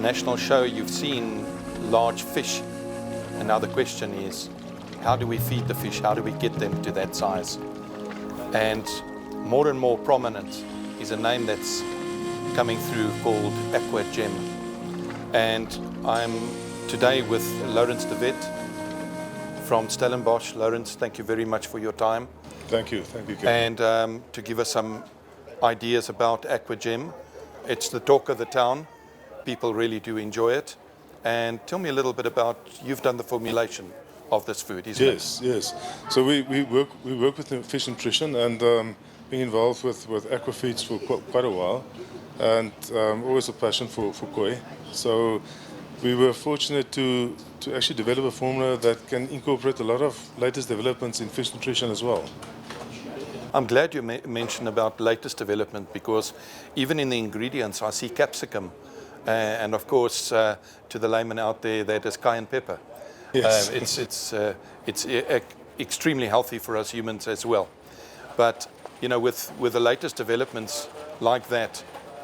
international show, you've seen large fish. And now the question is, how do we feed the fish? How do we get them to that size? And more prominent is a name that's coming through called Aquagem. And I'm today with Lourens De Wet from Stellenbosch. Lourens, thank you very much for your time. Thank you, Kevin. And to give us some ideas about Aquagem. It's the talk of the town. People really do enjoy it. And tell me a little bit about, you've done the formulation of this food, isn't it? Yes. So we work with fish nutrition and being involved with aqua feeds for quite a while, and always a passion for koi. So we were fortunate to actually develop a formula that can incorporate a lot of latest developments in fish nutrition as well. I'm glad you mentioned about latest development, because even in the ingredients I see capsicum, and of course to the layman out there, that is cayenne pepper. Yes. It's extremely healthy for us humans as well. But you know, with the latest developments like that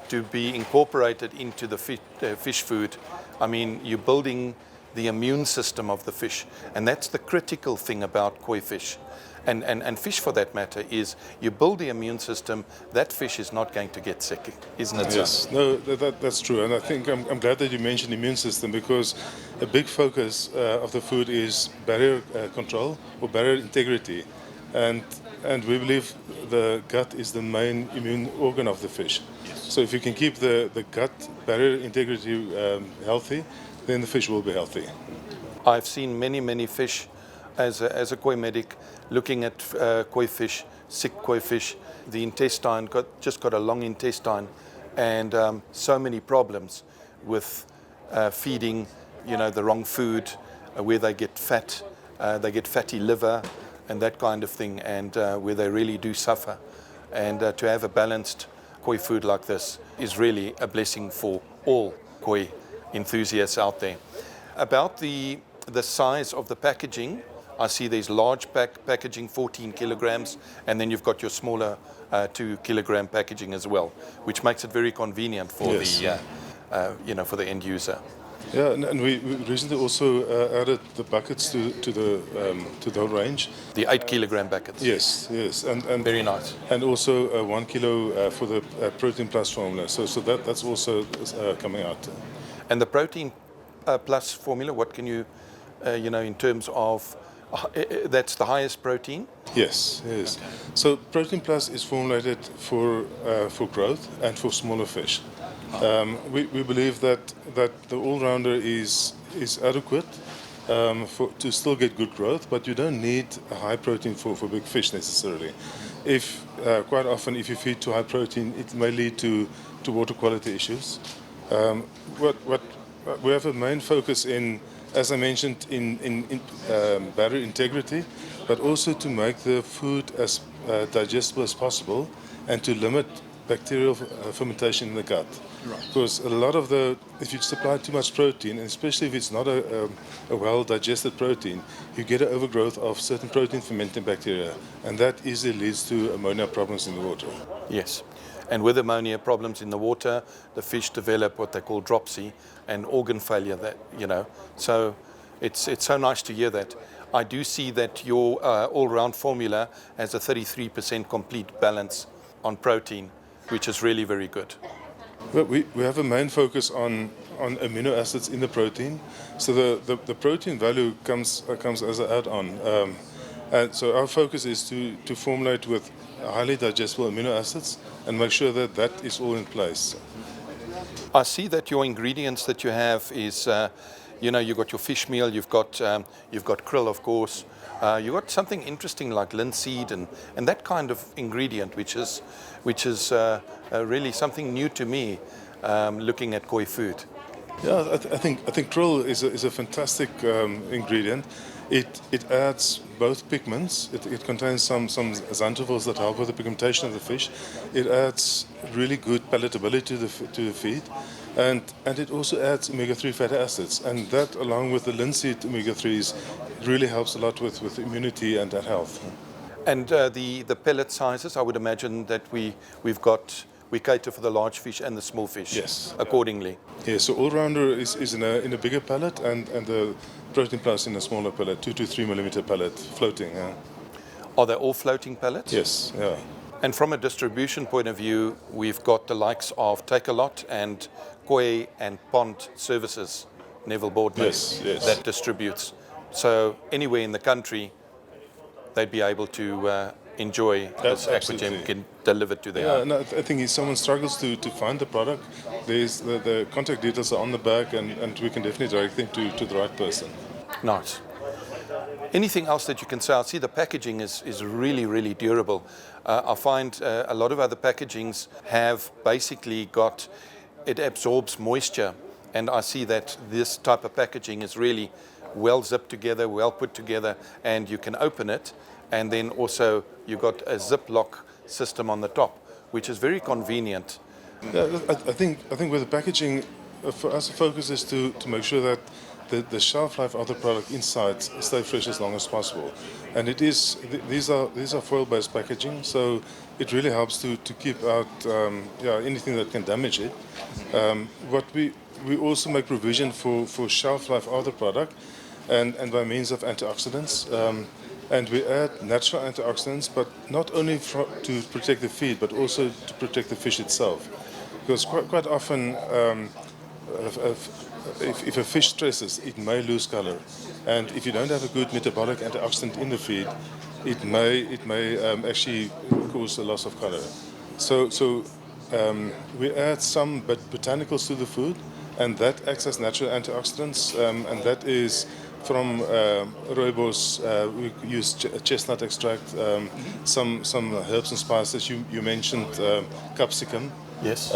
to be incorporated into the fish food, I mean, you're building the immune system of the fish, and that's the critical thing about koi fish. And fish, for that matter, is you build the immune system, that fish is not going to get sick, isn't it? Yes, no, that's true. And I think I'm glad that you mentioned immune system, because a big focus of the food is barrier control or barrier integrity. And we believe the gut is the main immune organ of the fish. Yes. So if you can keep the gut barrier integrity healthy, then the fish will be healthy. I've seen many fish as a koi medic looking at koi fish, sick koi fish. The intestine just got a long intestine, and so many problems with feeding, you know, the wrong food, where they get fat, they get fatty liver and that kind of thing, and where they really do suffer. And to have a balanced koi food like this is really a blessing for all koi enthusiasts out there. About the size of the packaging, I see there's large packaging, 14 kilograms, and then you've got your smaller 2 kilogram packaging as well, which makes it very convenient for for the end user. Yeah, and we recently also added the buckets to the whole range. The 8 kilogram buckets. Yes, and very nice. And also 1 kilo for the Protein Plus formula. So that's also coming out. And the Protein Plus formula, what can you, in terms of, that's the highest protein? Yes. Okay. So Protein Plus is formulated for growth and for smaller fish. We believe that the all-rounder is adequate to still get good growth, but you don't need a high protein for big fish necessarily. If quite often if you feed too high protein, it may lead to water quality issues. What we have a main focus in, as I mentioned, in barrier integrity, but also to make the food as digestible as possible and to limit bacterial fermentation in the gut. Right. Because a lot of if you supply too much protein, and especially if it's not a well-digested protein, you get an overgrowth of certain protein fermenting bacteria, and that easily leads to ammonia problems in the water. Yes. And with ammonia problems in the water, the fish develop what they call dropsy and organ failure. So it's so nice to hear that. I do see that your all-round formula has a 33% complete balance on protein, which is really very good. Well, we have a main focus on amino acids in the protein. So the protein value comes as an add-on. And so our focus is to formulate with highly digestible amino acids and make sure that is all in place. I see that your ingredients that you have is, you've got your fish meal, you've got krill, of course. You've got something interesting like linseed and that kind of ingredient, which is really something new to me, looking at koi food. Yeah, I think krill is a fantastic ingredient. It adds both pigments. It contains some xanthophylls that help with the pigmentation of the fish. It adds really good palatability to the feed, and it also adds omega-3 fatty acids. And that, along with the linseed omega-3s, really helps a lot with immunity and health. And the pellet sizes, I would imagine that we've got we cater for the large fish and the small fish Yes. accordingly. Yeah, so Allrounder is in a bigger pellet, and the Protein Plus in a smaller pellet, 2 to 3 millimeter pellet, floating. Yeah. Are they all floating pellets? Yes, yeah. And from a distribution point of view, we've got the likes of Take a Lot and Koi and Pond Services, Neville Boardman, Yes. that distributes. So anywhere in the country, they'd be able to enjoy this Absolutely. Aquagem can deliver to their Yeah, home. no, I think if someone struggles to find the product, there's the contact details are on the back, and we can definitely direct them to the right person. Nice. Anything else that you can say? I see the packaging is really, really durable. I find a lot of other packagings have basically got, it absorbs moisture. And I see that this type of packaging is really well zipped together, well put together, and you can open it. And then also you've got a Ziploc system on the top, which is very convenient. Yeah, I think with the packaging, for us, the focus is to make sure that the shelf life of the product inside stay fresh as long as possible. And it is these are foil-based packaging, so it really helps to keep out anything that can damage it. What we also make provision for shelf life of the product, and by means of antioxidants. And we add natural antioxidants, but not only to protect the feed, but also to protect the fish itself. Because quite often, if a fish stresses, it may lose color. And if you don't have a good metabolic antioxidant in the feed, it may actually cause a loss of color. So we add some botanicals to the food, and that acts as natural antioxidants, and that is from rooibos. We use chestnut extract, some herbs and spices. You mentioned capsicum. Yes.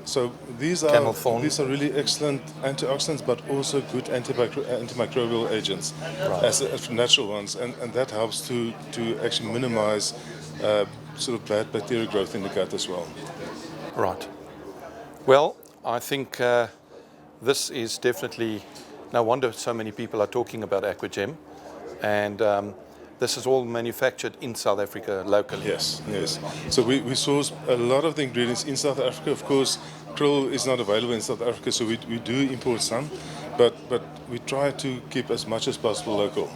So these Camel thorn. are really excellent antioxidants, but also good antimicrobial agents, Right. as natural ones, and that helps to actually minimize sort of bad bacterial growth in the gut as well. Right. Well, I think this is definitely, no wonder so many people are talking about Aquagem, and this is all manufactured in South Africa locally. Yes. So we source a lot of the ingredients in South Africa. Of course, krill is not available in South Africa, so we do import some, but we try to keep as much as possible local.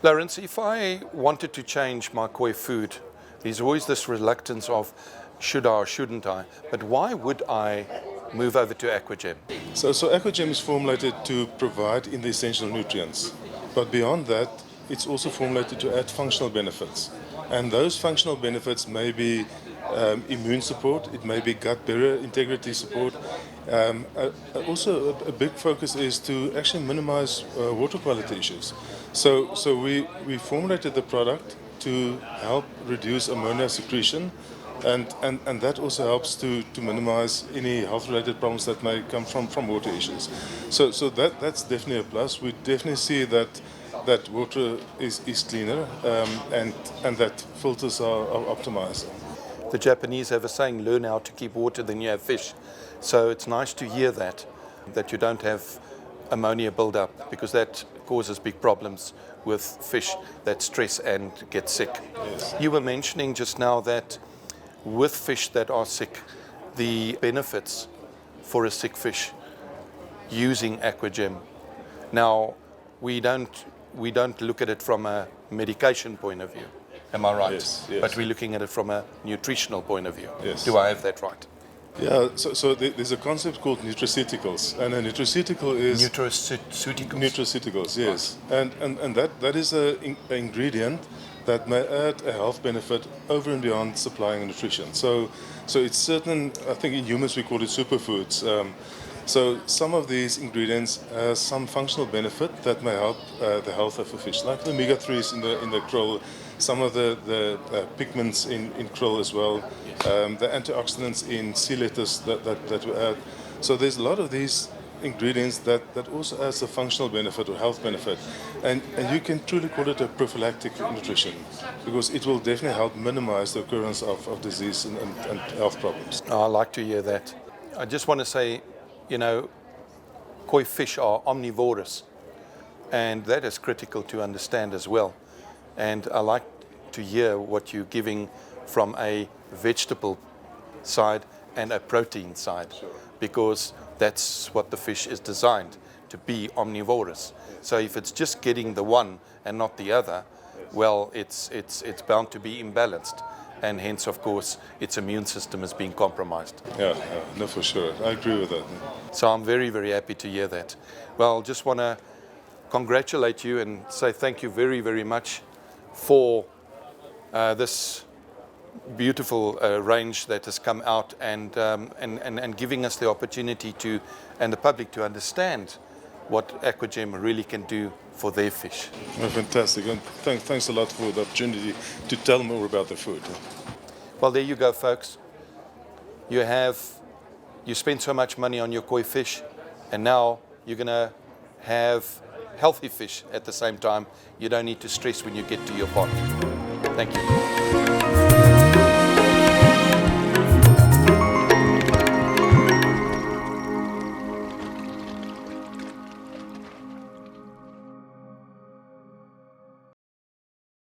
Lourens, if I wanted to change my koi food, there's always this reluctance of should I or shouldn't I, but why would I move over to Aquagem? So Aquagem is formulated to provide in the essential nutrients, but beyond that, it's also formulated to add functional benefits. And those functional benefits may be immune support, it may be gut barrier integrity support. Also, a big focus is to actually minimize water quality issues. So we formulated the product to help reduce ammonia secretion, and that also helps to minimize any health-related problems that may come from water issues. So that's definitely a plus. We definitely see that water is cleaner, and that filters are optimized. The Japanese have a saying, learn how to keep water than you have fish. So it's nice to hear that you don't have ammonia buildup, because that causes big problems with fish that stress and get sick. Yes. You were mentioning just now that with fish that are sick, the benefits for a sick fish using Aquagem. Now, we don't look at it from a medication point of view. Am I right? Yes. But we're looking at it from a nutritional point of view. Yes. Do I have that right? Yeah, so there's a concept called nutraceuticals, and a nutraceutical is Nutraceuticals. nutraceuticals, yes, and that is an ingredient that may add a health benefit over and beyond supplying nutrition. So it's certain. I think in humans we call it superfoods. So some of these ingredients have some functional benefit that may help the health of a fish, like the omega-3s in the krill, some of the pigments in krill as well, the antioxidants in sea lettuce that we add. So there's a lot of these ingredients that also adds a functional benefit or health benefit, and you can truly call it a prophylactic nutrition, because it will definitely help minimize the occurrence of disease and health problems. I like to hear that. I just want to say, koi fish are omnivorous, and that is critical to understand as well. And I like to hear what you're giving from a vegetable side and a protein side, because that's what the fish is designed to be, omnivorous. So if it's just getting the one and not the other, well, it's bound to be imbalanced, and hence, of course, its immune system is being compromised. Yeah, no, for sure. I agree with that. So I'm very, very happy to hear that. Well, just want to congratulate you and say thank you very, very much for this beautiful range that has come out, and giving us the opportunity to, and the public, to understand what Aquagem really can do for their fish. Well, fantastic, and thanks a lot for the opportunity to tell more about the food. Well, there you go, folks. You spend so much money on your koi fish, and now you're going to have healthy fish at the same time. You don't need to stress when you get to your pond. Thank you.